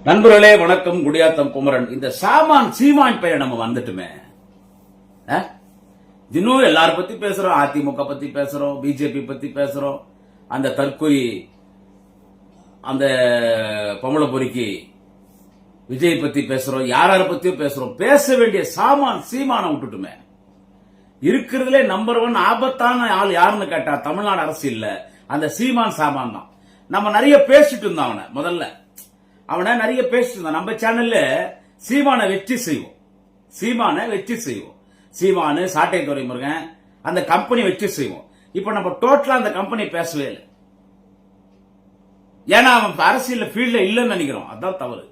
நண்பர்களே வணக்கம். குடியாத்தம் குமரன். இந்த சீமான் பெயரை நம்ம வந்துட்டுமே, இன்னும் எல்லாரும் பத்தி பேசுறோம். அதிமுக பத்தி பேசுறோம், பிஜேபி பத்தி பேசுறோம், அந்த தற்கொலை அந்த பொம்பளை பொறுக்கி விஜய் பத்தி பேசுறோம், யார பத்தியும் பேசுறோம். பேச வேண்டிய சீமான விட்டுட்டுமே. இருக்கிறதுலே நம்பர் 1 ஆபத்தான ஆள் யாருன்னு கேட்டா தமிழ்நாடு அரசியல்ல அந்த சாமான் தான். நம்ம நிறைய பேசிட்டு இருந்தோம். அவனை நிறைய பேசிட்டு இருந்தான். நம்ம சேனல்ல சீமானை வெற்றி செய்வோம். சீமானு சாட்டை துரைமுருகன் அந்த கம்பெனி வெற்றி செய்வோம். இப்ப நம்ம டோட்டலா அந்த கம்பெனி பேசவே இல்லை. ஏன்னா அவன் அரசியல் ஃபீல்ட்ல இல்லைன்னு நினைக்கிறோம். அதான் தவறு.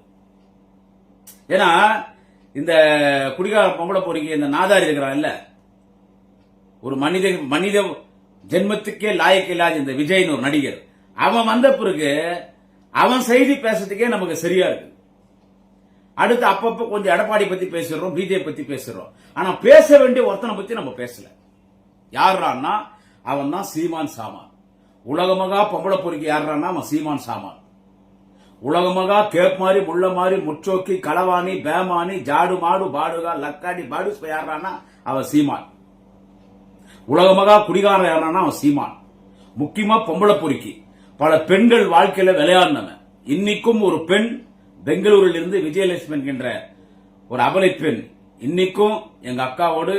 ஏன்னா இந்த குடிகார பொம்பளை பொறுக்கி இந்த நாதாரி இருக்கிறான் இல்ல, ஒரு மனித ஜென்மத்துக்கே லாயக்கு இல்லாத இந்த விஜய்னு ஒரு நடிகர், அவன் வந்த பிறகு அவன் செய்தி பேசுறதுக்கே நமக்கு சரியா இருக்கு. அடுத்து அப்பப்ப கொஞ்சம் எடப்பாடி பத்தி பேசுறோம், பிஜேபி பத்தி பேசுறோம். ஆனா பேச வேண்டிய ஒருத்தனை பத்தி நம்ம பேசல. யாருன்னா அவன் தான் சாமான். உலகமகா பொம்பளை பொறுக்கி யாருன்னா அவன் சாமான். உலகமகா கேப் மாதிரி முள்ள மாதிரி முச்சோக்கி களவாணி பேமானி ஜாடு மாடு பாடுகா லக்காடி பாடு யாருன்னா அவன் சீமான். உலகமகா குடிகார யாருன்னா அவன் சீமான். முக்கியமா பொம்பளை பொறுக்கி பல பெண்கள் வாழ்க்கையில விளையாடினவன். இன்னைக்கும் ஒரு பெண் பெங்களூரில் இருந்து விஜயலட்சுமி என்கின்ற ஒரு அபலை பெண் இன்னைக்கும் எங்க அக்காவோடு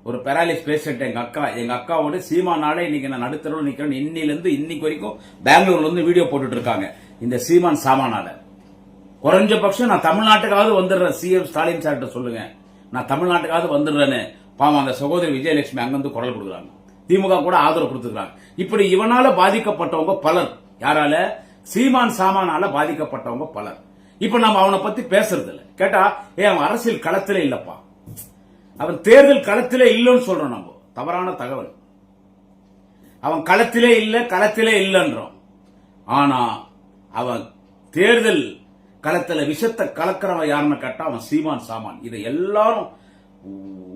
ஒரு பேராலிஸ் பேஷண்ட் எங்க அக்காவோடு சீமானால இன்னைக்கு நான் நடுத்தரவு நிக்கிறேன். இன்னிலிருந்து இன்னைக்கு வரைக்கும் பெங்களூர்ல இருந்து வீடியோ போட்டுட்டு இருக்காங்க. இந்த சாமானால குறைஞ்சபட்சம் நான் தமிழ்நாட்டுக்காவது வந்துடுறேன். சிஎம் ஸ்டாலின் சார்ட்ட சொல்லுங்க, நான் தமிழ்நாட்டுக்காவது வந்துடுறேன்னு. பாவம் அந்த சகோதரி விஜயலட்சுமி அங்கிருந்து குரல் கொடுக்குறாங்க. திமுக கூட ஆதரவு கொடுத்துருக்காங்க. இப்படி இவனால பாதிக்கப்பட்டவங்க பலர். யாரால? சாமானால பாதிக்கப்பட்டவங்க பலர். இப்ப நம்ம அவனை பத்தி பேசுறது இல்ல. கேட்டா அவன் அரசியல் களத்திலே இல்லப்பா, அவன் தேர்தல் களத்திலே இல்லன்னு சொல்றோம். நம்ம தவறான தகவல். அவன் களத்திலே இல்லன்றோம். ஆனா அவன் தேர்தல் களத்துல விஷத்தை கலக்கிறவன் யாருன்னு கேட்டா அவன் சாமான். இதை எல்லாரும்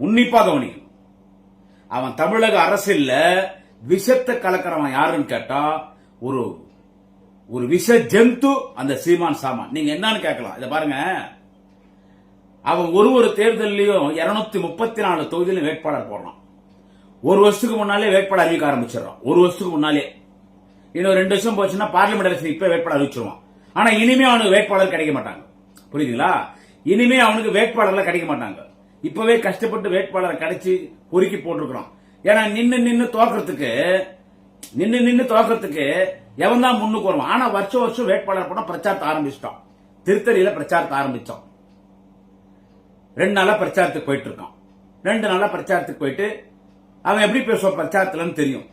உன்னிப்பாக கவனிக்கணும். அவன் தமிழக அரசியல்ல விஷத்தை கலக்கிறவன் யாருன்னு கேட்டா ஒரு விஷ ஜந்து அந்த சாமான். நீங்க என்னன்னு கேட்கலாம். இத பாருங்க, அவன் ஒரு தேர்தலையும் 234 தொகுதியிலும் வேட்பாளர் போடுறான். ஒரு வருஷத்துக்கு முன்னாலே வேட்பாளர் அறிவிக்க ஆரம்பிச்சிடறான். ஒரு வருஷத்துக்கு முன்னாலே. இன்னும் 2 வருஷம் போச்சுன்னா பார்லிமெண்ட் எலெக்ஷன் இப்ப வேட்பாளர் அறிவிச்சிருவான். ஆனா இனிமே அவனுக்கு வேட்பாளர் கிடைக்க மாட்டாங்க. புரியுதுங்களா? இனிமே அவனுக்கு வேட்பாளர்ல கிடைக்க மாட்டாங்க. இப்பவே கஷ்டப்பட்டு வேட்பாளரை கிடைச்சி பொறுக்கி போட்டிருக்கிறான். ஏன்னா நின்னு தோக்கிறதுக்கு எவன் தான் முன்னுக்கு வருவான். ஆனா வருஷம் வேட்பாளர் போனா பிரச்சாரத்தை ஆரம்பிச்சிட்டான். திருத்தணியில பிரச்சாரத்தை ஆரம்பிச்சான். 2 நாளா பிரச்சாரத்துக்கு போயிட்டு இருக்கான். 2 நாளா பிரச்சாரத்துக்கு போயிட்டு அவன் எப்படி பேசுவான் பிரச்சாரத்துலன்னு தெரியும்.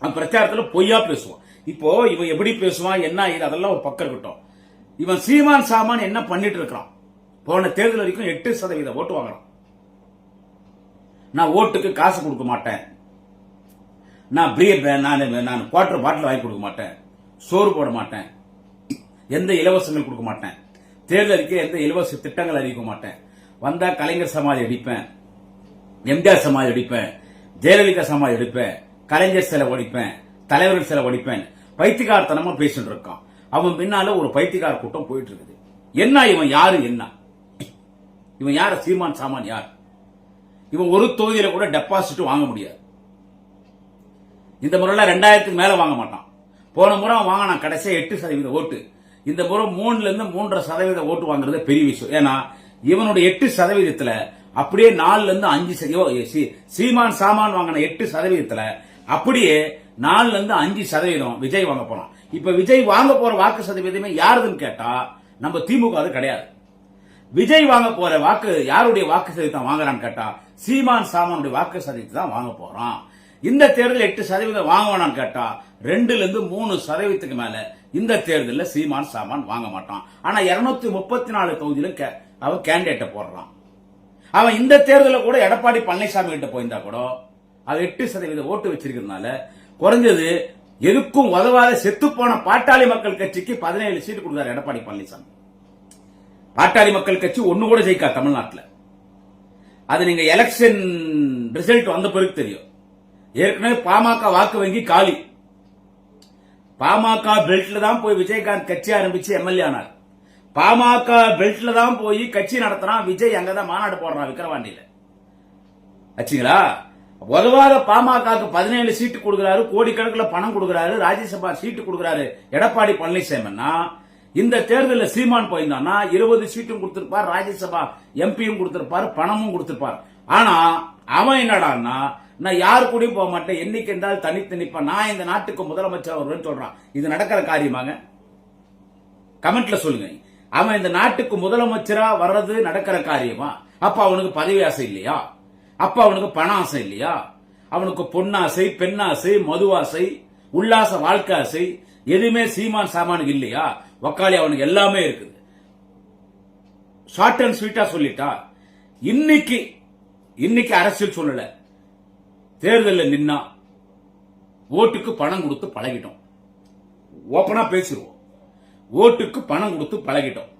அவன் பிரச்சாரத்துல பொய்யா பேசுவான். இப்போ இவன் எப்படி பேசுவான் என்ன இது அதெல்லாம் ஒரு பக்கம் இருக்கட்டும். இவன் சாமான் என்ன பண்ணிட்டு இருக்கான்? போன தேர்தல் வரைக்கும் 8% ஓட்டு வாங்கலாம். நான் ஓட்டுக்கு காசு கொடுக்க மாட்டேன், நான் குவார்டர் பாட்டில் வாங்கி கொடுக்க மாட்டேன், சோறு போட மாட்டேன், எந்த இலவசங்கள் கொடுக்க மாட்டேன், தேர்தலுக்கு எந்த இலவச திட்டங்கள் அறிவிக்க மாட்டேன், வந்தா கலைஞர் சமாதி அடிப்பேன், எம்ஜிஆர் சமாதி அடிப்பேன், ஜெயலலிதா சமாதி அடிப்பேன், கலைஞர் சிலை ஒடிப்பேன், தலைவர்கள் சிலை ஒடிப்பேன். பைத்தியக்காரத்தனமா பேசிட்டு இருக்கான். அவன் பின்னால ஒரு பைத்தியக்கார கூட்டம் போயிட்டு இருக்குது. என்ன இவன் யாரு? என்ன இவன் யார? சாமான் யார்? இவன் ஒரு தொகுதியில கூட டெபாசிட் வாங்க முடியாது. இந்த முறையில 2000க்கு மேல வாங்க மாட்டான். போன முறை வாங்கினான் கடைசியா 8% ஓட்டு. இந்த முறை 3ல இருந்து 3.5% ஓட்டு வாங்குறது பெரிய விஷயம். ஏன்னா இவனுடைய 8%த்துல அப்படியே 4ல இருந்து 5% சாமான் வாங்கின 8%த்துல அப்படியே 4ல இருந்து 5% விஜய் வாங்க போறான். இப்ப விஜய் வாங்க போற வாக்கு சதவீதமே யாருதுன்னு கேட்டா நம்ம திமுக அது கிடையாது. விஜய் வாங்க போற வாக்கு யாருடைய வாக்கு சதவீதம் வாங்குறான்னு கேட்டா சாமானுடைய வாக்கு சதவீதம் தான் வாங்க போறான். இந்த தேர்தல் 8% வாங்குவானான்னு கேட்டா 2ல இருந்து 3% மேல இந்த தேர்தலில் சாமான் வாங்க மாட்டான். ஆனா 234 தொகுதியிலும் அவன் கேண்டிடேட்டை போடுறான். அவன் இந்த தேர்தலில் கூட எடப்பாடி பழனிசாமி கிட்ட போயிருந்தா கூட அது 8% ஓட்டு வச்சிருக்கிறதுனால குறைஞ்சது எதுக்கும் உதவாத செத்து போன பாட்டாளி மக்கள் கட்சிக்கு 17 சீட்டு கொடுத்தாரு எடப்பாடி பழனிசாமி. பாட்டாளி மக்கள் கட்சி ஒண்ணு கூட ஜெயிக்கா தமிழ்நாட்டில். அது நீங்க எலெக்ஷன் ரிசல்ட் வந்த பிறகு தெரியும். ஏற்கனவே பாமக வாக்கு வங்கி காலி. பாமக பெல்ட்ல தான் போய் விஜயகாந்த் கட்சி ஆரம்பிச்சு எம்எல்ஏ ஆனார். பாமக பெல்ட்ல தான் போய் கட்சி நடத்துறான் விஜய். அங்கதான் மாநாடு போடுறான் விக்கிரவாண்டியில. ஆச்சுங்களா? பொதுவாக பாமகக்கு 17 சீட்டு கொடுக்கிறாரு, கோடிக்கணக்கில் பணம் கொடுக்கிறாரு, ராஜ்யசபா சீட்டு கொடுக்கிறாரு எடப்பாடி பழனிசாமின்னா, இந்த தேர்தலில் சீமான் போயிருந்தான்னா 20 சீட்டும் கொடுத்திருப்பார், ராஜ்யசபா எம்பியும் கொடுத்திருப்பார், பணமும் கொடுத்திருப்பார். ஆனா அவன் என்னடான்னா, நான் யாரு கூடயும் போக மாட்டேன், என்னைக்கு என்றால் தனித்து நிற்பேன், நான் இந்த நாட்டுக்கு முதலமைச்சர் வருவேன்னு சொல்றான். இது நடக்கிற காரியமாங்க? கமெண்ட்ல சொல்லுங்க. அவன் இந்த நாட்டுக்கு முதலமைச்சரா வர்றது நடக்கிற காரியமா? அப்ப அவனுக்கு பதவி ஆசை இல்லையா? அப்ப அவனுக்கு பண ஆசை இல்லையா? அவனுக்கு பொன்னாசை, பெண்ணாசை, மது ஆசை, உல்லாச வாழ்க்கை ஆசை எதுவுமே சீமான் சாமானுக்கு இல்லையா? வக்காலி அவனுக்கு எல்லாமே இருக்குது. ஷார்ட் அண்ட் ஸ்வீட்டா சொல்லிட்டா. இன்னைக்கு அரசியல் சொல்லல, தேர்தலில் நின்னா ஓட்டுக்கு பணம் கொடுத்து பழகிட்டோம். ஓப்பனா பேசிடுவோம். ஓட்டுக்கு பணம் கொடுத்து பழகிட்டோம்.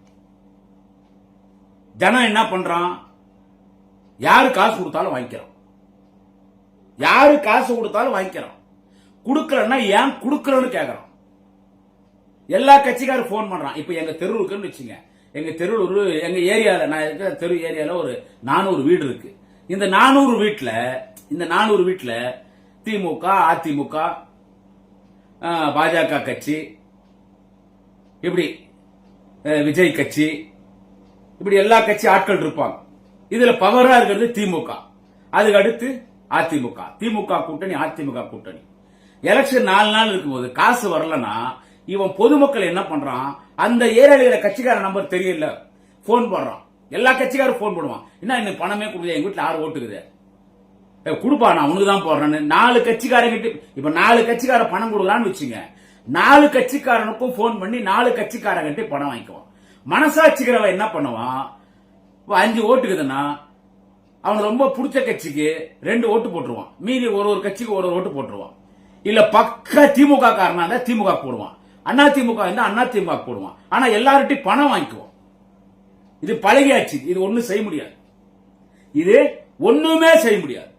ஜனம் என்ன பண்றான்? யாரு காசு கொடுத்தாலும் வாங்கிக்கிறான். யாரு காசு கொடுத்தாலும் வாங்கிக்கிறான். கொடுக்கலன்னா ஏன் கொடுக்கறன்னு கேக்குறான். எல்லா கட்சிக்காரும் போன் பண்றான். இப்ப எங்க தெரு இருக்குன்னு வச்சுங்க. எங்க தெருவில் எங்க ஏரியால, நான் இருக்கிற தெரு ஏரியால ஒரு 400 வீடு இருக்கு. இந்த 400 வீட்டுல திமுக, அதிமுக, பாஜக கட்சி, இப்படி விஜய் கட்சி, இப்படி எல்லா கட்சி ஆட்கள் இருப்பாங்க. இதுல பவரா இருக்கிறது திமுக, அதுக்கு அடுத்து அதிமுக. திமுக கூட்டணி, அதிமுக கூட்டணி. எலெக்ஷன் 4 நாள் இருக்கும்போது காசு வரலன்னா இவன் பொதுமக்கள் என்ன பண்றான்? அந்த ஏரியால கட்சிக்கார நம்பர் தெரியல, போன் போடுறான். எல்லா கட்சிக்காரும் போன் போடுவான். என்ன இன்னும் பணமே கொடுக்குது, எங்க வீட்டுல 6 ஓட்டுக்குது, கொடுப்பா, நான் உனக்கு தான் போடுறேன்னு 4 கட்சிக்காரங்கிட்ட. இப்ப 4 கட்சிக்கார பணம் கொடுக்கலான்னு வச்சுங்க. 4 கட்சிக்காரனுக்கும் போன் பண்ணி 4 கட்சிக்காரங்கிட்ட பணம் வாங்கிக்குவான். மனசாட்சிக்கிறவன் என்ன பண்ணுவான்? 5 ஓட்டுக்குதுன்னா அவன் ரொம்ப பிடிச்ச கட்சிக்கு 2 ஓட்டு போட்டுருவான். மீதி ஒரு கட்சிக்கு ஒரு ஓட்டு போட்டுருவான். இல்ல பக்க திமுக காரனா இருந்தா திமுக போடுவான், அண்ணா திமுக இருந்தா அண்ணா திமுக போடுவான். ஆனா எல்லார்ட்டையும் பணம் வாங்கிக்குவான். இது பழகியாச்சு. இது ஒண்ணும் செய்ய முடியாது. இது ஒண்ணுமே செய்ய முடியாது.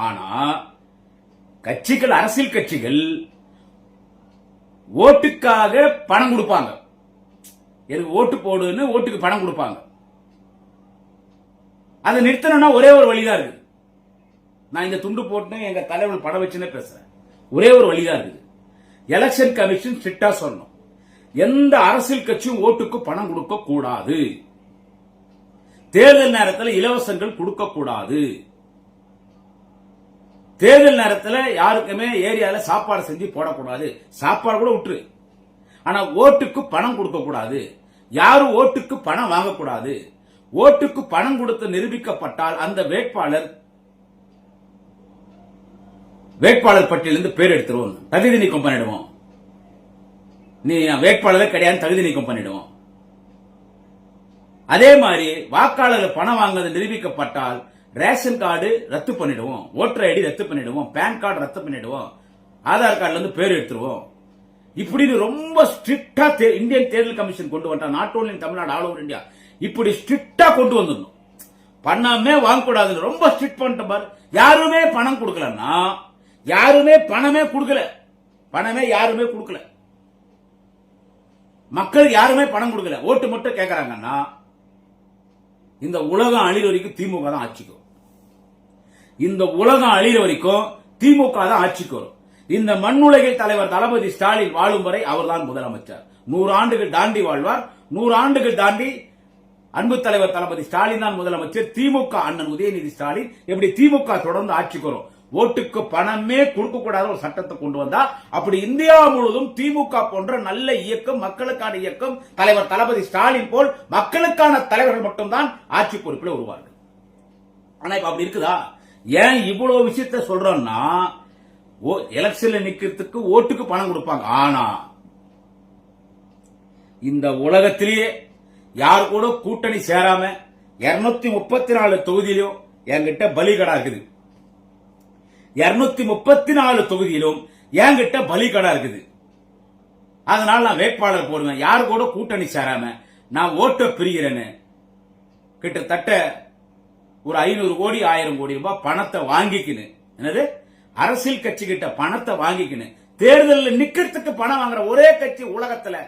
ஆனா கட்சிகள், அரசியல் கட்சிகள் ஓட்டுக்காக பணம் கொடுப்பாங்க. எனக்கு ஓட்டு போடுன்னு ஓட்டுக்கு பணம் கொடுப்பாங்க. அதை நிறுத்தணும்னா ஒரே ஒரு வழிதான் இருக்குது. நான் இந்த துண்டு போட்டு எங்க தலைவர் படம் வச்சுன்னே பேசுறேன். ஒரே ஒரு வழிதான் இருக்குது. எலெக்ஷன் கமிஷன் ஸ்ட்ரிக்டா சொல்லணும், எந்த அரசியல் கட்சியும் ஓட்டுக்கு பணம் கொடுக்க கூடாது. தேர்தல் நேரத்தில் இலவசங்கள் கொடுக்க கூடாது. தேர்தல் நேரத்தில் யாருக்குமே ஏரியால சாப்பாடு செஞ்சு போடக்கூடாது. சாப்பாடு கூட விட்டுரு, ஆனா ஓட்டுக்கு பணம் கொடுக்க கூடாது. யாரும் ஓட்டுக்கு பணம் வாங்கக்கூடாது. ஓட்டுக்கு பணம் கொடுத்து நிரூபிக்கப்பட்டால் அந்த வேட்பாளர் பட்டியலிருந்து பேர் எடுத்துருவோம், தகுதி நீக்கம் பண்ணிடுவோம். நீ வேட்பாளரே கிடையாது, தகுதி நீக்கம் பண்ணிடுவோம். அதே மாதிரி வாக்காளர் பணம் வாங்குறது நிரூபிக்கப்பட்டால் ரேஷன் கார்டு ரத்து பண்ணிடுவோம், ஓட்டர் ஐடி ரத்து பண்ணிடுவோம், பேன் கார்டு ரத்து பண்ணிடுவோம், ஆதார் கார்டுல இருந்து பேர் எடுத்துருவோம். இப்படின்னு ரொம்ப ஸ்ட்ரிக்டா இந்தியன் தேர்தல் கமிஷன் கொண்டு வந்தா, not only Tamil Nadu, all over India, இப்படி ஸ்ட்ரிக்டா கொண்டு வந்துடணும். பணமே வாங்கக்கூடாதுன்னு ரொம்ப ஸ்ட்ரிக்ட் பண்ணிட்ட பாரு. யாருமே பணம் கொடுக்கலன்னா, யாருமே பணமே கொடுக்கல, பணமே யாருமே கொடுக்கல, மக்களுக்கு யாருமே பணம் கொடுக்கல, ஓட்டு மட்டும் கேட்கறாங்கன்னா இந்த உலகம் அழிற வரைக்கும் திமுக தான் ஆட்சிக்கு வரும். இந்த உலகம் அழிற வரைக்கும் திமுக தான் ஆட்சிக்கு வரும். இந்த மண்ணுலகில் தலைவர் தளபதி ஸ்டாலின் வாழும் வரை அவர்தான் முதலமைச்சர். 100 ஆண்டுகள் தாண்டி வாழ்வார். 100 ஆண்டுகள் தாண்டி அன்பு தலைவர் தளபதி ஸ்டாலின் தான் முதலமைச்சர். திமுக அண்ணன் உதயநிதி ஸ்டாலின் எப்படி திமுக தொடர்ந்து ஆட்சிக்கு வரும். ஓட்டுக்கு பணமே கொடுக்க கூடாத ஒரு சட்டத்தை கொண்டு வந்தா, அப்படி இந்தியா முழுவதும் திமுக போன்ற நல்ல இயக்கம், மக்களுக்கான இயக்கம், தலைவர் தளபதி ஸ்டாலின் போல் மக்களுக்கான தலைவர்கள் மட்டும்தான் ஆட்சி பொறுப்பில் வருவார்கள். ஆனா இப்ப அப்படி இருக்குதா? ஏன் இவ்வளவு விஷயத்த சொல்றோம்னா, எலெக்ஷன்ல நிக்கிறதுக்கு ஓட்டுக்கு பணம் கொடுப்பாங்க. ஆனா இந்த உலகத்திலேயே யார் கூட கூட்டணி சேராம 234 தொகுதியிலும் என்கிட்ட பலிகடா இருக்குது. 234 தொகுதியிலும் என்கிட்ட பலிகடா இருக்குது. அதனால நான் வேட்பாளர் போடுவேன். யாரு கூட கூட்டணி சேராம நான் ஓட்ட பிரிகிறேன்னு கிட்டத்தட்ட ஒரு 500 கோடி 1000 கோடி ரூபாய் பணத்தை வாங்கிக்கின்னு, என்னது அரசியல் கட்சி கிட்ட பணத்தை வாங்கிக்கின்னு தேர்தலில் நிக்கிறதுக்கு பணம் வாங்குற ஒரே கட்சி உலகத்துல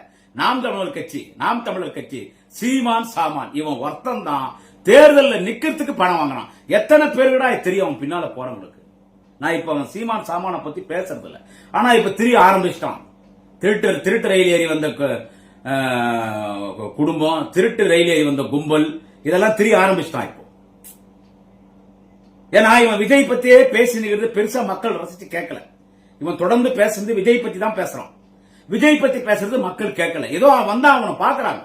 நாம் தமிழர் கட்சி சீமான் சாமான் இவன் ஒருத்தன் தான் தேர்தலில் நிக்கிறதுக்கு பணம் வாங்கினான். எத்தனை பேருடா தெரியும் அவன் பின்னால போறவங்களுக்கு. நான் இப்ப அவன் சீமான் சாமான பத்தி பேசுறது இல்ல. ஆனா இப்ப திரிய ஆரம்பிச்சிட்டான். திருட்டு ரயில் ஏறி வந்த குடும்பம், திருட்டு ரயில் ஏறி வந்த கும்பல், இதெல்லாம் திரிய ஆரம்பிச்சிட்டான் இப்போ. ஏன்னா இவன் விஜய் பத்தியே பேசினுங்கிறது பெருசா மக்கள் ரசிச்சு கேட்கல. இவன் தொடர்ந்து பேசுறது விஜய் பத்தி தான் பேசுறான். விஜய் பத்தி பேசுறது மக்கள் கேட்கல. ஏதோ அவன் வந்தா அவனை பாக்குறாங்க.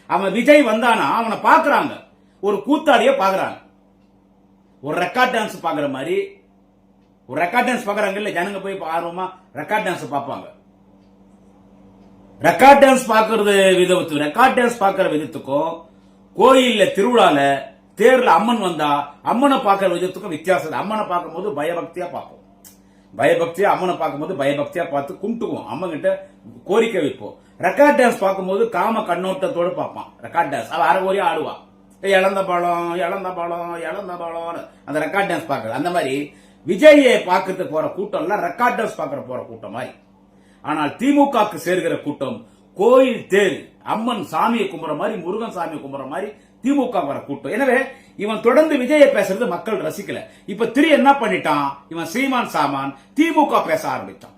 அவன் விஜய் வந்தானா அவனை பாக்குறாங்க, ஒரு கூத்தாடிய பாக்குறாங்க, ஒரு ரெக்கார்ட் டான்ஸ் பாக்குற மாதிரி. ஒரு ரெக்கார்ட் டான்ஸ் பாக்குறாங்க இல்ல, ஜனங்க போய் ஆர்வமா ரெக்கார்ட் டான்ஸ் பார்ப்பாங்க. ரெக்கார்ட் டான்ஸ் பாக்குற விதத்துக்கும் கோயில்ல திருவிழால தேர்ல அம்மன் வந்தா அம்மனை பாக்குற விதத்துக்கும் வித்தியாசம். அம்மனை பார்க்கும் போது பயபக்தியா பார்ப்போம், அம்மனை பார்க்கும்போது பயபக்தியா பார்த்து கும்பிட்டுக்குவோம், அம்மன் கிட்ட கோரிக்கை வைப்போம். ரெக்கார்ட் டான்ஸ் பார்க்கும்போது காம கண்ணோட்டத்தோடு பார்ப்பான். ரெக்கார்ட் டான்ஸ் அவ அரைகோரியா ஆடுவா, இழந்த பழம் அந்த ரெக்கார்ட் டான்ஸ் பாக்குறது. அந்த மாதிரி விஜயை பார்க்கறதுக்கு போற கூட்டம் எல்லாம் ரெக்கார்ட் டான்ஸ் போற கூட்டம் மாதிரி. ஆனால் திமுகக்கு சேர்கிற கூட்டம் கோயில் தேர் அம்மன் சாமியை கும்புற மாதிரி, முருகன் சாமியை கும்புற மாதிரி திமுக வர கூட்டம். எனவே இவன் தொடர்ந்து விஜயை பேசுறது மக்கள் ரசிக்கல. இப்ப என்ன பண்ணிட்டான் இவன் சீமான் சாமான், திமுக பேச ஆரம்பிச்சான்.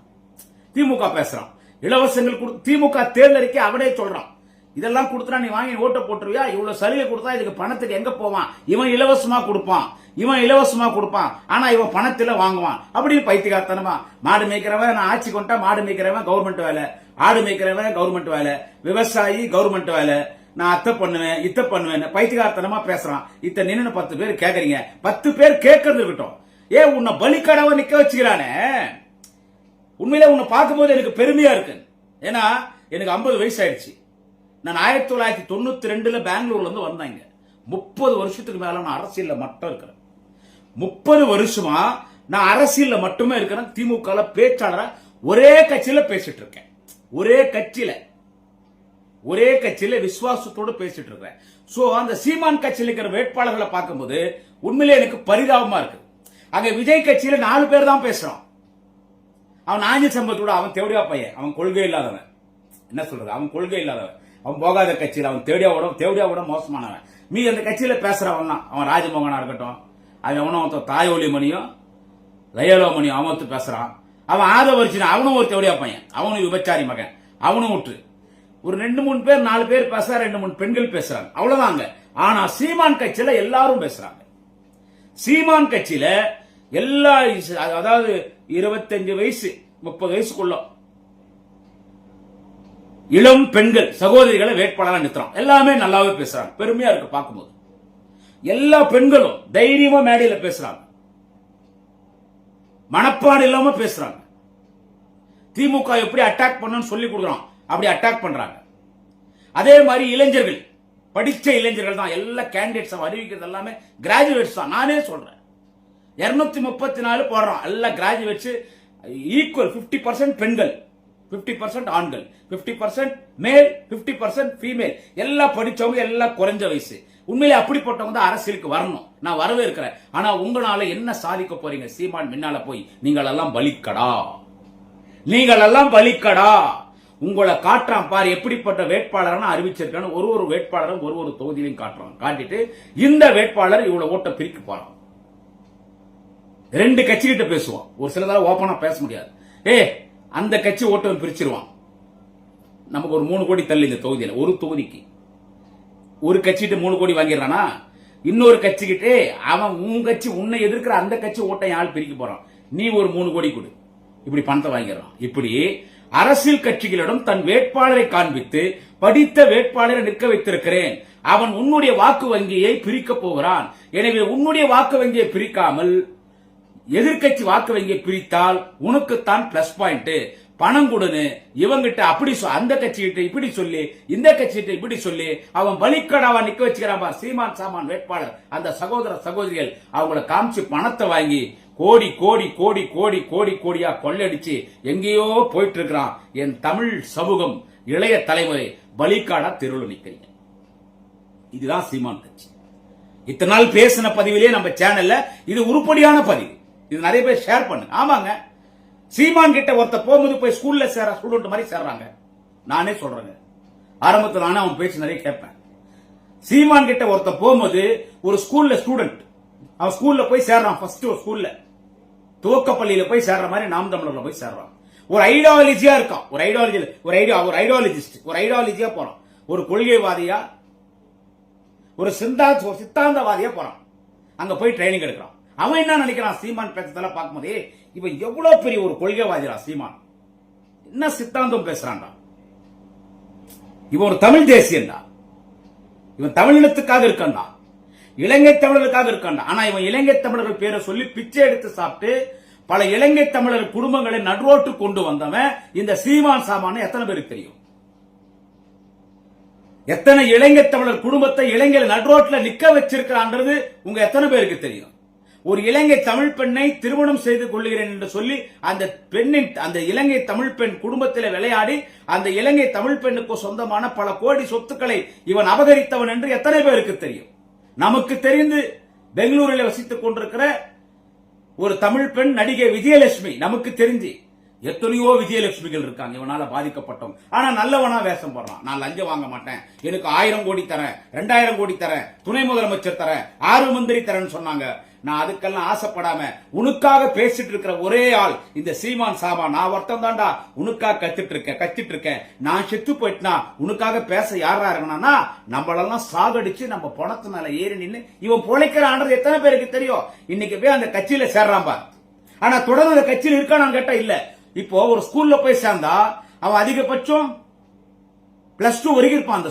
திமுக பேசுறான், இலவசங்கள் திமுக தேர்தலுக்கு அவனே சொல்றான், இதெல்லாம் கொடுத்தா நீ வாங்கி ஓட்ட போட்டுருவியா, இவ்வளவு சலுகை கொடுத்தா இதுக்கு பணத்துக்கு எங்க போவான், இவன் இலவசமா கொடுப்பான், ஆனா இவன் பணத்துல வாங்குவான் அப்படின்னு பைத்தியக்காரத்தனமா. மாடு மேய்க்கிறவன் நான் ஆட்சி கொண்டா, மாடு மேய்க்கிறவன் கவர்மெண்ட் வேலை, ஆடு மேய்க்கிறவன் கவர்மெண்ட் வேலை, விவசாயி கவர்மெண்ட் வேலை, நான் அத்தை பண்ணுவேன் இத்த பண்ணுவேன் பைத்தியக்காரத்தனமா பேசுறான். இத்த நின்னு 10 பேர் கேக்குறீங்க, 10 பேர் கேட்கறது இருக்கட்டும். ஏன் உன்னை பலிக்கடவை நிக்க வச்சுக்கிறானே, உண்மையில உன்னை பார்க்கும்போது எனக்கு பெருமையா இருக்கு. ஏன்னா எனக்கு 50 வயசு ஆயிடுச்சு. நான் 1992 பெங்களூர்ல இருந்து வந்தாங்க. 30 வருஷத்துக்கு மேல நான் அரசியல்ல மட்டும் இருக்கிறேன். 30 வருஷமா நான் அரசியல்ல மட்டுமே இருக்கிறேன். திமுக பேச்சாளரா ஒரே கட்சியில பேசிட்டு இருக்கேன். ஒரே கட்சியில விசுவாசத்தோடு பேசிட்டு இருக்கேன். சோ அந்த சீமான் கட்சியில் இருக்கிற வேட்பாளர்களை பார்க்கும்போது உண்மையிலே எனக்கு பரிதாபமா இருக்கு. அங்க விஜய் கட்சியில 4 பேர் தான் பேசுறான். அவன் நாஞ்சி சம்பத்தோட அவன் தேவடியா பையன், அவன் கொள்கை இல்லாதவன். என்ன சொல்றது, அவன் கொள்கை இல்லாதவன், அவன் போகாத கட்சியில் அவன் தேவடியாவோட மோசமானவன். மீ அந்த கட்சியில பேசுறவன் அவன் ராஜமோகனா இருக்கட்டும், அவன் தாயோலி மணியும் லயோலா மணியும் அவன் பேசுறான். அவன் ஆதவரிச்சினா அவனும் ஒரு தேவடியா பையன், அவனும் விபச்சாரி மகன், அவனும் விட்டு ஒரு 2-3 பேர் 4 பேர் பேசுறா, 2-3 பெண்கள் பேசுறாங்க, அவ்வளவுதாங்க. ஆனா சீமான் கட்சியில எல்லாரும் பேசுறாங்க. சீமான் கட்சியில எல்லா, அதாவது 25 வயசு 30 வயசுக்குள்ள இளம் பெண்கள் சகோதரிகளை வேட்பாளராக நிறுத்துறான். எல்லாமே நல்லாவே பேசுறாங்க, பெருமையா இருக்கு பார்க்கும்போது. எல்லா பெண்களும் தைரியமா மேடையில பேசுறாங்க, மனப்பாடு இல்லாம பேசுறாங்க. திமுக எப்படி அட்டாக் பண்ணணும்னு சொல்லி கொடுக்குறான், அப்படி அட்டாக் பண்றாங்க. அதே மாதிரி இளைஞர்கள், படிச்ச இளைஞர்கள் தான் எல்லா கேண்டிடேட்ஸ் அறிவிக்கிறது எல்லாமே கிராஜுவேட்ஸ் தான். நானே சொல்றேன் 234 போடுறான், எல்லா கிராஜுவேட்ஸ் ஈக்குவல். 50% பெண்கள், 50% ஆண்கள், 50% மேல், 50% ஃபீமேல், எல்லாம் படிச்சவங்க, எல்லாம் குறைஞ்ச வயசு. உண்மையிலே அப்படிப்பட்டவங்க தான் அரசியலுக்கு வரணும். நான் வரவே இருக்கிறேன். ஆனா உங்களால என்ன சாதிக்க போறீங்க? சீமான் முன்னால போய் நீங்கள் எல்லாம் பலிக்கடா, உங்களை காட்டுறான் பாரு எப்படிப்பட்ட வேட்பாளர் அறிவிச்சிருக்கான்னு. ஒரு வேட்பாளரும் ஒரு தொகுதியிலையும் காட்டுறான். காட்டிட்டு இந்த வேட்பாளர் இவ்வளவு ஓட்ட பிரிக்க போறான். 2 கட்சி கிட்ட பேசுவான், ஒரு சிலதால ஓப்பனா பேச முடியாது. அந்த கட்சி ஓட்டை பிரிச்சிருவான். நமக்கு ஒரு 3 கோடி தள்ளி இந்த தொகுதியில, ஒரு தொகுதிக்கு ஒரு கட்சிட்டு 3 கோடி வாங்கிடுறானா, இன்னொரு கட்சிக்கிட்டே அவன் உன் கட்சி உன்னை எதிர்க்கிற அந்த கட்சி ஓட்டை ஆள் பிரிக்க போறான், நீ ஒரு 3 கோடி கொடு, இப்படி பணத்தை வாங்கிடுறான். இப்படி அரசியல் கட்சிகளிடம் தன் வேட்பாளரை காண்பித்து படித்த வேட்பாளரை நிற்க வைத்திருக்கிறேன், அவன் உன்னுடைய வாக்கு வங்கியை பிரிக்க போகிறான். எனவே உன்னுடைய வாக்கு வங்கியை பிரிக்காமல் எதிர்கட்சி வாக்கு வங்கியை பிரித்தால் உனக்குத்தான் பிளஸ் பாயிண்ட், பணம் கொடுன்னு இவங்கிட்ட அப்படி அந்த கட்சிகிட்ட இப்படி சொல்லி, இந்த கட்சிகிட்ட இப்படி சொல்லி அவன் பலிக்கடாவா நிக்க வச்சுக்கிறான். சீமான் சாமான் வேட்பாளர் அந்த சகோதர சகோதரிகள் அவங்கள காமிச்சு பணத்தை வாங்கி கோடி கோடி கோடி கோடி கோடி கோடியா கொள்ளடிச்சு எங்கேயோ போயிட்டு இருக்கிறான். என் தமிழ் சமூகம், இளைய தலைமுறை பலிக்காடா தெருவில் நிக்கிறீங்க. இதுதான் சீமான் கட்சி. இத்தனை நாள் பேசின பதிவிலே நம்ம சேனல்ல இது உருப்படியான பதிவு, இது நிறைய பேர் ஷேர் பண்ணுங்க. ஆமாங்க, சீமான் கிட்ட ஒருத்த போகும்போது போய் ஸ்கூல்ல ஸ்டூடெண்ட் மாதிரி சேர்றாங்க. நானே சொல்றேங்க, ஆரம்பத்தில் நானே அவன் பேச்சு நிறைய கேட்பேன். சீமான் கிட்ட ஒருத்த போகும்போது ஒரு ஸ்கூல்ல ஸ்டூடெண்ட் அவன் ஸ்கூல்ல போய் சேர்றான். ஃபர்ஸ்ட் ஒரு ஸ்கூல்ல துவக்கப்பள்ளியில போய் சேர்ற மாதிரி நாம் தமிழர்ல போய் சேர்றான். ஒரு ஐடியாலஜியா இருக்கான். ஒரு ஐடியாலஜிஸ்ட் ஒரு ஐடியாலஜியா போறான். ஒரு கொள்கைவாதியா ஒரு சித்தாந்தவாதியா போறான். அங்க போய் ட்ரைனிங் எடுக்கிறான். அவன் என்ன நினைக்கிறான்? சீமான் பேசுறதெல்லாம் பார்க்கும்போது இவன் எவ்வளவு பெரிய ஒரு கொள்கைவாதிடா சீமான், என்ன சித்தாந்தம் பேசுறான்டா, இவன் ஒரு தமிழ் தேசியன்டா, இவன் தமிழினத்துக்காக இருக்கான்டா, இலங்கை தமிழர்களுக்காக இருக்கான்டா. ஆனா இவன் இலங்கை தமிழர்கள் பேரை சொல்லி பிச்சை எடுத்து சாப்பிட்டு பல இலங்கை தமிழர் குடும்பங்களை நடுரோட்டு கொண்டு வந்தவன் இந்த சீமான் சாமான் எத்தனை பேருக்கு தெரியும்? எத்தனை இலங்கை தமிழர் குடும்பத்தை இலங்கையில் நடுரோட்டில் நிக்க வச்சிருக்கிறான்றது உங்க எத்தனை பேருக்கு தெரியும்? ஒரு இலங்கை தமிழ் பெண்ணை திருமணம் செய்து கொள்ளுகிறேன் என்று சொல்லி அந்த பெண்ணின் அந்த இலங்கை தமிழ் பெண் குடும்பத்தில் விளையாடி அந்த இலங்கை தமிழ் பெண்ணுக்கு சொந்தமான பல கோடி சொத்துக்களை இவன் அபகரித்தவன் என்று எத்தனை பேருக்கு தெரியும்? நமக்கு தெரிந்து பெங்களூரில் வசித்துக் கொண்டிருக்கிற ஒரு தமிழ் பெண் நடிகை விஜயலட்சுமி, நமக்கு தெரிஞ்சு எத்தனையோ விஜயலட்சுமிகள் இருக்காங்க இவனால பாதிக்கப்பட்டோம். ஆனா நல்லவனா வேஷம் போடுறான். நான் லஞ்சம் வாங்க மாட்டேன், எனக்கு 1000 கோடி தரேன், 2000 கோடி தரேன், துணை முதலமைச்சர் தரேன், 6 மந்திரி தரேன்னு சொன்னாங்க. நான் அதுக்கெல்லாம் ஆசைப்படாம உனக்காக பேசிட்டு இருக்கிற ஒரே ஆள் இந்த சீமான் சாமா. நான் ஒருத்தன் தாண்டா உனக்காக கத்திட்டு இருக்கேன். நான் செத்து போயிட்டா உனக்காக பேச யாரா இருக்கணும்னா நம்மளெல்லாம் சாகடிச்சு நம்ம பணத்து மேல ஏறி நின்று இவன் பொழைக்கிறான்றது எத்தனை பேருக்கு தெரியும்? இன்னைக்கு போய் அந்த கட்சியில சேர்றான் பார். ஆனா தொடர்ந்து அந்த கட்சியில் இருக்கானு கேட்டா இல்ல. இப்போ ஒரு ஸ்கூல்ல போய் சேர்ந்தா அவன் அதிகபட்சம் +2 வரைக்கும் இருப்பான். அந்த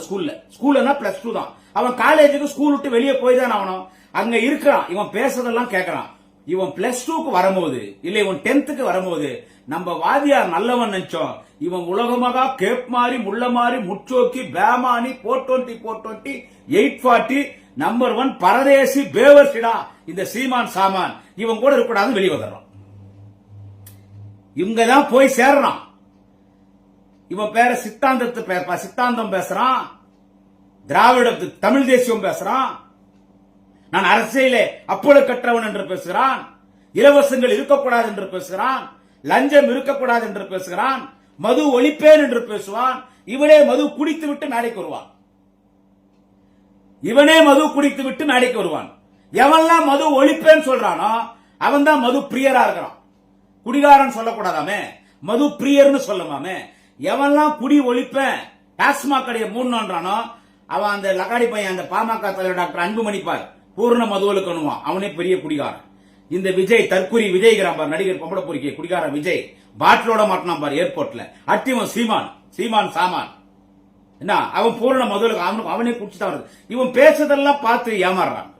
ஸ்கூல்னா +2 தான். அவன் காலேஜுக்கு ஸ்கூல் விட்டு வெளியே போய் தான் ஆகணும். அங்க இருக்கிறான். இவன் பேசுறதெல்லாம் கேட்கறான். இவன் +2க்கு வரும்போது இல்ல இவன் 10th வரும்போது நம்ம வாதியார் நல்லவன் நினைச்சோம். இவன் உலகமாக கேப் மாறி முள்ள மாறி முச்சோக்கி பேமானி 420 840 நம்பர் 1 பரதேசி பேவர்சிடா இந்த சீமான் சாமான். இவன் கூட இருக்கக்கூடாது வெளியே வந்துடுறான். இவங்கதான் போய் சேர்றான். இவன் பேர சித்தாந்தம் பேசுறான், திராவிட தமிழ் தேசியம் பேசுறான், நான் அரசியலே அப்பொழு கற்றவன் என்று பேசுகிறான், இலவசங்கள் இருக்கக்கூடாது என்று பேசுகிறான், லஞ்சம் இருக்கக்கூடாது என்று பேசுகிறான், மது ஒழிப்பேன் என்று பேசுவான். இவனே மது குடித்து விட்டு மேடைக்கு வருவான். எவன்லாம் மது ஒழிப்பேன்னு சொல்றானோ அவன் தான் மது பிரியரா இருக்கிறான். குடிகாரன் சொல்லக்கூடாதாமே, மது பிரியர்னு சொல்லலாமே. எவன்லாம் குடி ஒழிப்பேன் டாஸ்மாக் கடையை மூடணும்ன்றானோ அவன் அந்த லக்காடி பையன், அந்த பாமக தலைவர் டாக்டர் அன்புமணி பார், பூர்ண மதுவலுக்கணுவான். அவனே பெரிய குடிகாரன். இந்த விஜய் தற்குறி விஜய்கிறான் பார், நடிகர் பொம்பளை பொறிக்க குடிகாரன் விஜய் பாட்டிலோட மாட்டினான் பார் ஏர்போர்ட்ல. அட்டிவன் சீமான் சாமான் என்ன அவன் பூர்ண மதுவலுக்கு அவனே குடிச்சுதான் வருது. இவன் பேசுறதெல்லாம் பார்த்து ஏமாறுறான்.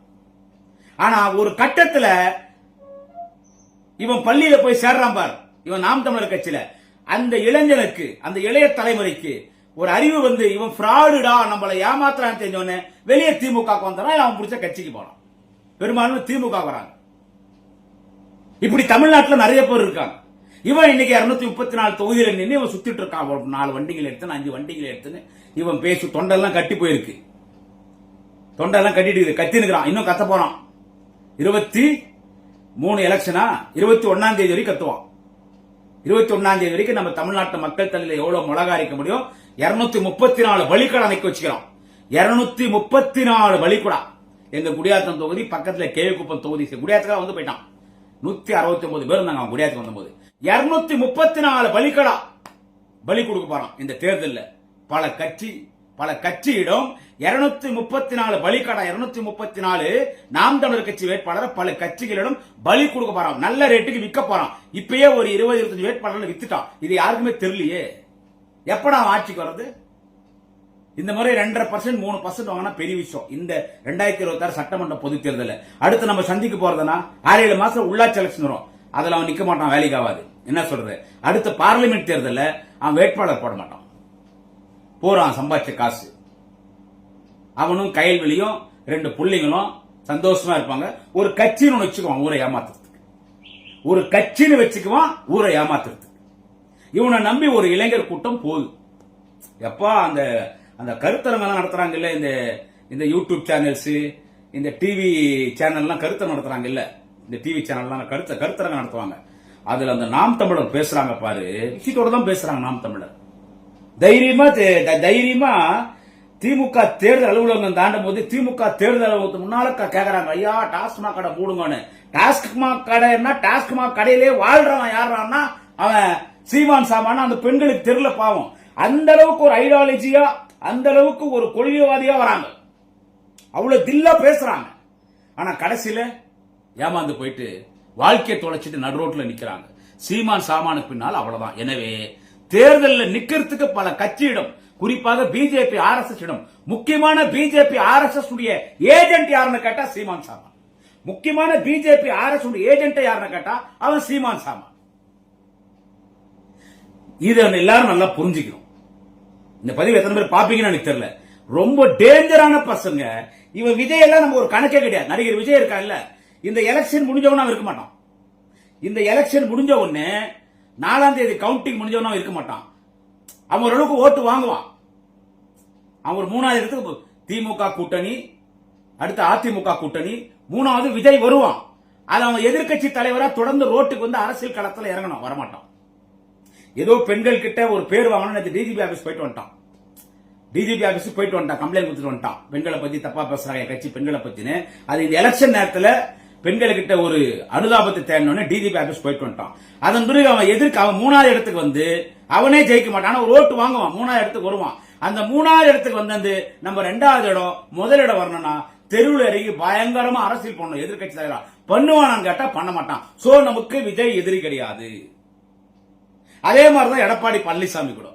ஆனா ஒரு கட்டத்துல இவன் பள்ளியில போய் சேர்றான் பார், இவன் நாம் தமிழர் கட்சியில அந்த இளைஞனுக்கு அந்த இளைய தலைமுறைக்கு ஒரு அறிவு வந்து இவன் ஃப்ராடுடா நம்மளை ஏமாத்துறான்னு தெரிஞ்சோன்னு வெளியே திமுக வந்தான். அவன் பிடிச்ச கட்சிக்கு போனான். பெரும்பாலும் திமுக வராங்க. இப்படி தமிழ்நாட்டில் நிறைய பேர் இருக்காங்க. இவன் இன்னைக்கு 234 தொகுதியில நின்று இவன் சுத்திட்டு இருக்கான். 4 வண்டிகள் எடுத்துன்னு 5 வண்டிகள் எடுத்துன்னு இவன் பேசி தொண்டெல்லாம் கட்டி போயிருக்கு. தொண்டெல்லாம் கட்டிட்டு கத்தினுக்கிறான். இன்னும் கத்த போறான். 23 எலெக்ஷனா 21ஆம் தேதி வரைக்கும் கத்துவான். 21ஆம் தேதி வரைக்கும் நம்ம தமிழ்நாட்டு மக்கள் தலையில எவ்வளவு மிளகா அரைக்க முடியும்? 234 பலிக்கடை அணைக்க வச்சுக்கிறோம். 234 பலிக்கூடா. எங்க குடியாத்தம் தொகுதி பக்கத்துல கேவிக்குப்பம் தொகுதி குடியாத்துக்காக வந்து போயிட்டான். 169 பேர் இருந்தாங்க குடியாத்துக்கு வந்தபோது. 234 பலிக்கடா பலி கொடுக்க போறான் இந்த தேர்தலில். பல கட்சியிடம் 234 பலிக்கடா. 234 நாம் தமிழர் கட்சி வேட்பாளர் பல கட்சிகளிடம் பலி கொடுக்க போறான். நல்ல ரேட்டுக்கு விற்க போறான். இப்பயே ஒரு 20-25 வேட்பாளர்கள் வித்துட்டான். இது யாருக்குமே தெரியலையே. எப்படா ஆட்சிக்கு வர்றது? இந்த முறை 2.5% 3% வாங்கினா பெரிய விஷயம். இந்த 2026 சட்டமன்ற பொதுத் தேர்தல் அடுத்து நம்ம சந்திக்க போறதுன்னா 6-7 மாசம் உள்ளாட்சி எலெக்ஷன் வரும். அதுல அவன் நிக்க மாட்டான், வேலைக்கு ஆகாது. என்ன சொல்றது? அடுத்த பார்லிமெண்ட் தேர்தலில் அவன் வேட்பாளர் போட மாட்டான். போறான் சம்பாதிச்ச காசு. அவனும் கையல்வெளியும் 2 புள்ளிங்களும் சந்தோஷமா இருப்பாங்க. ஒரு கட்சின்னு வச்சுக்குவான் ஊரை ஏமாத்துறதுக்கு. ஒரு கட்சின்னு வச்சுக்குவான் ஊரை ஏமாத்துறதுக்கு. இவனை நம்பி ஒரு இளைஞர் கூட்டம் போகுது. எப்பா அந்த கருத்தரங்கெல்லாம் நடத்துறாங்க இல்ல, இந்த யூடியூப் சேனல்ஸ், இந்த டிவி சேனல்லாம் கருத்தரங்கம் நடத்துறாங்க இல்ல, இந்த டிவி சேனல்லாம் கருத்தரங்கம் நடத்துவாங்க. அதுல அந்த நாம் தமிழர் பேசுறாங்க பாரு, விஷயத்தோட தான் பேசுறாங்க. நாம் தமிழர் தைரியமா திமுக தேர்தல் அலுவலகம் தாண்டும் போது திமுக தேர்தல் அலுவலகத்துக்கு முன்னால கேக்குறாங்க, ஐயா டாஸ்மாக் கடை மூடுங்கன்னு. டாஸ்மாக் கடைன்னா டாஸ்மாக் கடையிலே வாழ்றவன் யாருன்னா அவன் சீமான் சாமான அந்த பெண்களுக்கு தெரியல பாவம். அந்த அளவுக்கு ஒரு ஐடியாலஜியா, அந்த அளவுக்கு ஒரு கொள்கைவாதியா வராங்க, அவ்வளவு தில்லா பேசுறாங்க. ஆனா கடைசியில ஏமாந்து போயிட்டு வாழ்க்கையை தொலைச்சிட்டு நடு ரோட்ல நிக்கிறாங்க. சீமான் சாமானுக்கு பின்னால் அவ்வளவுதான். எனவே தேர்தலில் நிக்கிறதுக்கு பல கட்சியிடம், குறிப்பாக பிஜேபி RSS இடம், முக்கியமான பிஜேபி RSS உடைய ஏஜென்ட் யாருன்னு கேட்டா சீமான் சாமான். முக்கியமான பிஜேபி RSS உடைய ஏஜென்ட் யாருன்னு கேட்டா அவன் சீமான் சாமான். இதை எல்லாரும் நல்லா புரிஞ்சுக்கணும். இந்த பதிவு எத்தனை பேர் பாப்பீங்கன்னு எனக்கு தெரியல. ரொம்ப டேஞ்சரான பசங்க இவன். விஜய் எல்லாம் நம்ம ஒரு கணக்கே கிடையாது. நடிகர் விஜய் இருக்கா இல்ல, இந்த எலெக்ஷன் முடிஞ்சவனா இருக்க மாட்டான். இந்த எலெக்ஷன் முடிஞ்ச உடனே 4ஆம் தேதி கவுண்டிங் முடிஞ்சவனா இருக்க மாட்டான். அவன் ஓரளவுக்கு ஓட்டு வாங்குவான். அவன் ஒரு 3வது இடத்துக்கு திமுக கூட்டணி, அடுத்து அதிமுக கூட்டணி, 3வது விஜய் வருவான். அது அவன் எதிர்கட்சி தலைவரா தொடர்ந்து ரோட்டுக்கு வந்து அரசியல் களத்தில் இறங்கணும், வரமாட்டான். ஏதோ பெண்கள் கிட்ட ஒரு பேர் வாங்கணும். டிஜிபி ஆபீஸ் போயிட்டு வந்துட்டான். கம்ப்ளைண்ட் கொடுத்துட்டு வந்துட்டான். பெண்களை பத்தி தப்பா பேசுறாங்க கட்சி பெண்களை பத்தினு. அது இந்த எலெக்ஷன் நேரத்தில் பெண்களுக்கிட்ட ஒரு அனுதாபத்தை தேடணும்னு டிஜிபி ஆபீஸ் போயிட்டு வந்துட்டான். அதன் பிறகு அவன் அவன் 3வது இடத்துக்கு வந்து அவனே ஜெயிக்க மாட்டான். ஒரு ஓட்டு வாங்குவான், 3வது இடத்துக்கு வருவான். அந்த 3வது இடத்துக்கு வந்து நம்ம 2வது இடம் முதலிடம் வரணும்னா தெருவில் இறங்கி பயங்கரமா அரசியல் பண்ணணும். எதிர்கட்சி தலைவரா பண்ணுவானான்னு கேட்டா பண்ண மாட்டான். சோ நமக்கு விஜய் எதிரி கிடையாது. அதே மாதிரிதான் எடப்பாடி பழனிசாமி கூட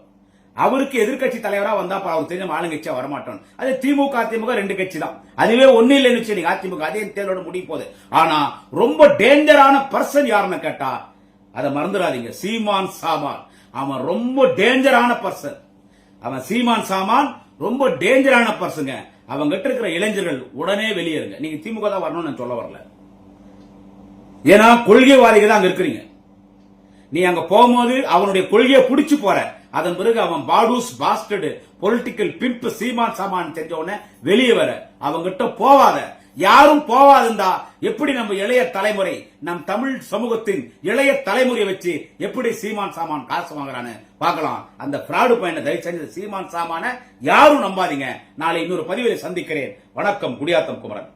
அவருக்கு எதிர்கட்சி தலைவரா வந்தா அவர் தெரிஞ்ச ஆளுங்கட்சியா வரமாட்டோம். அது திமுக அதிமுக 2 கட்சி தான். அதுவே ஒண்ணு இல்லைன்னு அதிமுக அதே தேர்தலோட முடிய போகுது. ஆனா ரொம்ப டேஞ்சரான பர்சன் யாருன்னு கேட்டா அதை மறந்துடாதீங்க, சீமான் சாமான். அவன் ரொம்ப டேஞ்சரான பர்சன். அவன் சீமான் சாமான் ரொம்ப டேஞ்சரான பர்சங்க. அவங்க கிட்ட இருக்கிற இளைஞர்கள் உடனே வெளியேறுங்க. நீங்க திமுக தான் வரணும்னு சொல்ல வரல. ஏன்னா கொள்கைவாதிகள் தான் அங்க இருக்கிறீங்க. நீ அங்க போகும்போது அவனுடைய கொள்கையை புடிச்சு போற. அதன் பிறகு அவன் பாடூஸ் பாஸ்டர்டு பொலிட்டிக்கல் பிம்ப் சீமான் சாமான் தெரிஞ்ச உடனே வெளியே வர. அவங்கிட்ட போவாத, யாரும் போவாதுந்தா எப்படி நம்ம இளைய தலைமுறை, நம் தமிழ் சமூகத்தின் இளைய தலைமுறையை வச்சு எப்படி சீமான் சாமான் காசு வாங்குறான்னு பார்க்கலாம். அந்த பிராடு பையனை தயவு செஞ்சு சீமான் சாமான யாரும் நம்பாதீங்க. நாளை இன்னொரு பதிவில் சந்திக்கிறேன். வணக்கம். குடியாத்தம் குமரன்.